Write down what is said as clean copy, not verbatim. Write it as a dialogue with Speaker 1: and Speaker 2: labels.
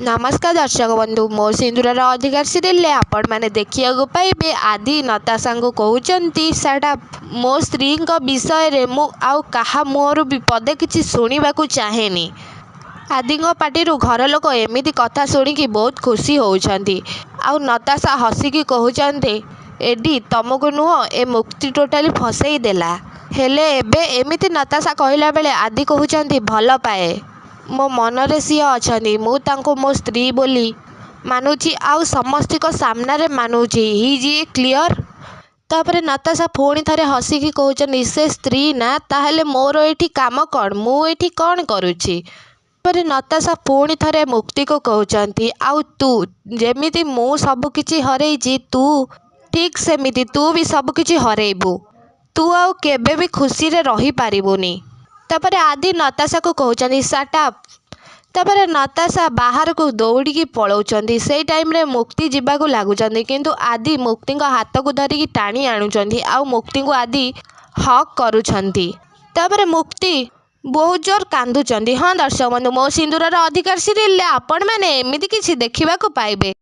Speaker 1: नमस्कार दर्शक बंधु मो सिंदूर अधिकार सीरियल आपण मैंने देखिया पाइबे आदि नताशा को कहते साटा मो स्त्री विषय रे मु आउ कहा मुहर भी पदे किसी शुणा चाहेनी। आदि पार्टी घर लोक एमती कथा शुणिकी बहुत खुशी होउछंती। आउ नताशा हसिकी कहते एडी तुमको नुह ए मुक्ति टोटाली फसई देला। हेले एबे एमिति नताशा कहला बेले आदि कहते भल पाए मो मनरे सी अच्छा मु तांको मो स्त्री बोली मानुची आउ समस्तिक सामना रे मानुची ही जी क्लियर। तापरे नताशा पुणी थरे हसिकी कहते से स्त्री ना ताहले मोर एठी काम कौन मु एठी कौन करुची। तापरे नताशा पुणी थरे मुक्ति को कहते आउ तू जेमिति मु सब किछि हरैची तू ठीक सेमिति तू भी सब किछि हरैबू। तू आउ केबे भी खुशी रे रही पारिबुनी। तापरे आदि नताशा को कहते सटअप। तापरे नताशा बाहर को दौड़ी पलाउछंती। से टाइम रे मुक्ति जीवाकू लागुछंती किंतु आदि मुक्ति हाथ को धरिकी टाणी आणुछंती आउ मुक्ति को आदि हक करुछंती। तापरे मुक्ति बहुत जोर कांदुछंती। हाँ दर्शक बंधु मो सिंदूर अधिकार सीरियल आपण मैंने एमिति किछि देखिबाकू पाइबे।